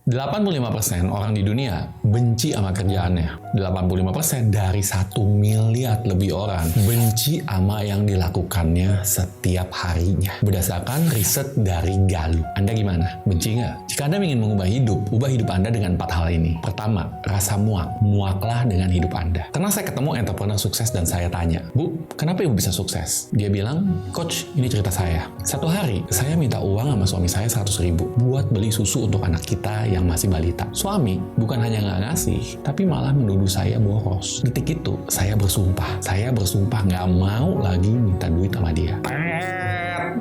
85% orang di dunia benci sama kerjaannya. 85% dari 1 miliar lebih orang benci sama yang dilakukannya setiap harinya. Berdasarkan riset dari Gallup. Anda gimana? Benci nggak? Jika Anda ingin mengubah hidup, ubah hidup Anda dengan 4 hal ini. Pertama, rasa muak. Muaklah dengan hidup Anda. Karena saya ketemu entrepreneur sukses dan saya tanya, "Bu, kenapa Ibu bisa sukses?" Dia bilang, "Coach, ini cerita saya. Satu hari, saya minta uang sama suami saya 100.000 buat beli susu untuk anak kita yang masih balita. Suami bukan hanya nggak ngasih, tapi malah menuduh saya boros. Detik itu, saya bersumpah nggak mau lagi minta duit sama dia."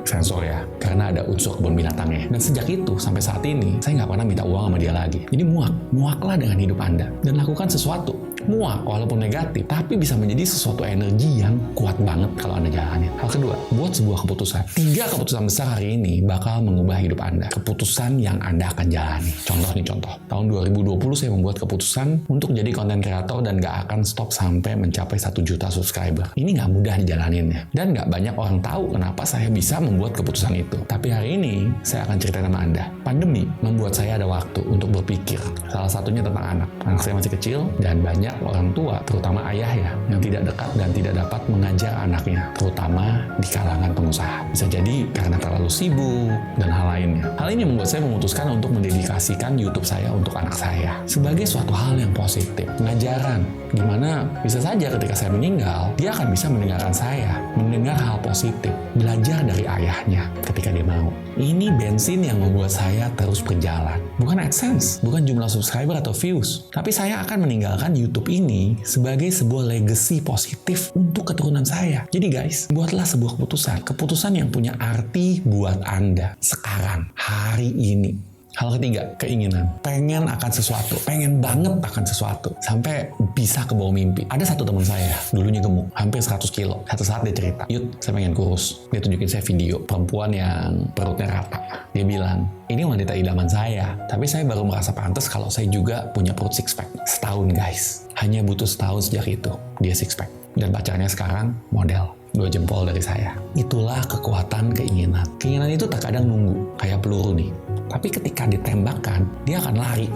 Sensor ya, karena ada unsur kebun binatangnya. Dan sejak itu, sampai saat ini, saya nggak pernah minta uang sama dia lagi. Ini muaklah dengan hidup Anda. Dan lakukan sesuatu. Muak walaupun negatif, tapi bisa menjadi sesuatu energi yang kuat banget kalau Anda jalanin. Hal kedua, buat sebuah keputusan. 3 keputusan besar hari ini bakal mengubah hidup Anda. Keputusan yang Anda akan jalani. Contoh. Tahun 2020 saya membuat keputusan untuk jadi konten kreator dan nggak akan stop sampai mencapai 1 juta subscriber. Ini nggak mudah dijalaninnya. Dan nggak banyak orang tahu kenapa saya bisa membuat keputusan itu. Tapi hari ini, saya akan cerita sama Anda. Pandemi membuat saya ada waktu untuk berpikir. Salah satunya tentang anak. Anak saya masih kecil dan banyak orang tua, terutama ayah ya, yang tidak dekat dan tidak dapat mengajar anaknya, terutama di kalangan pengusaha. Bisa jadi karena terlalu sibuk dan hal lainnya. Hal ini membuat saya memutuskan untuk mendedikasikan YouTube saya untuk anak saya sebagai suatu hal yang positif, pengajaran. Gimana bisa saja ketika saya meninggal, dia akan bisa mendengarkan saya, mendengar hal positif, belajar dari ayahnya ketika dia mau. Ini bensin yang membuat saya terus berjalan. Bukan AdSense, bukan jumlah subscriber atau views, tapi saya akan meninggalkan YouTube ini sebagai sebuah legacy positif untuk keturunan saya. Jadi guys, buatlah sebuah keputusan yang punya arti buat Anda sekarang, hari ini. Hal ketiga, keinginan. Pengen akan sesuatu. Pengen banget akan sesuatu. Sampai bisa ke bawah mimpi. Ada satu teman saya, dulunya gemuk. Hampir 100 kilo. Satu saat dia cerita, "Yud, saya pengen kurus." Dia tunjukin saya video perempuan yang perutnya rata. Dia bilang, "Ini wanita idaman saya. Tapi saya baru merasa pantas kalau saya juga punya perut six pack." Setahun guys. Hanya butuh setahun sejak itu. Dia six pack. Dan pacarnya sekarang model. 2 jempol dari saya. Itulah kekuatan keinginan. Keinginan itu terkadang nunggu. Kayak peluru nih. Tapi ketika ditembakkan, dia akan lari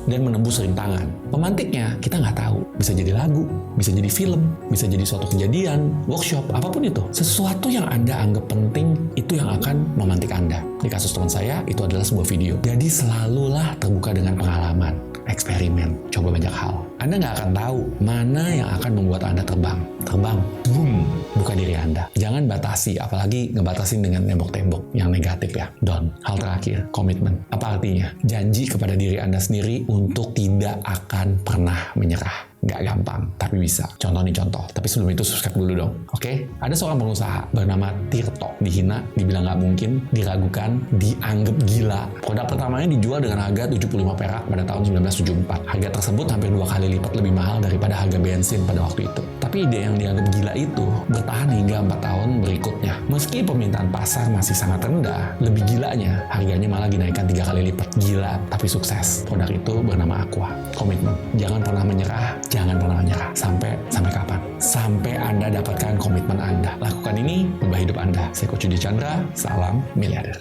dan menembus rintangan. Pemantiknya kita nggak tahu. Bisa jadi lagu, bisa jadi film, bisa jadi suatu kejadian, workshop, apapun itu. Sesuatu yang Anda anggap penting, itu yang akan memantik Anda. Di kasus teman saya, itu adalah sebuah video. Jadi selalulah terbuka dengan pengalaman, eksperimen, coba banyak hal. Anda nggak akan tahu mana yang akan membuat Anda terbang. Boom, buka diri Anda. Jangan batasi, apalagi ngebatasin dengan tembok-tembok yang negatif ya. Don't. Hal terakhir, komitmen. Apa artinya? Janji kepada diri Anda sendiri untuk tidak akan pernah menyerah. Nggak gampang, tapi bisa. Contoh. Tapi sebelum itu subscribe dulu dong, oke? Ada seorang pengusaha bernama Tirto. Dihina, dibilang nggak mungkin, diragukan, dianggap gila. Produk pertamanya dijual dengan harga 75 perak pada tahun 1974. Harga tersebut hampir 2 kali lipat lebih mahal daripada harga bensin pada waktu itu. Tapi ide yang dianggap gila itu bertahan hingga 4 tahun berikutnya. Meski permintaan pasar masih sangat rendah, lebih gilanya harganya malah dinaikkan 3 kali lipat. Gila, tapi sukses. Produk itu bernama Aqua. Komitmen. Jangan pernah menyerah. Sampai kapan? Sampai Anda dapatkan komitmen Anda. Lakukan ini, ubah hidup Anda. Saya Coach Yudi Chandra, salam miliarder.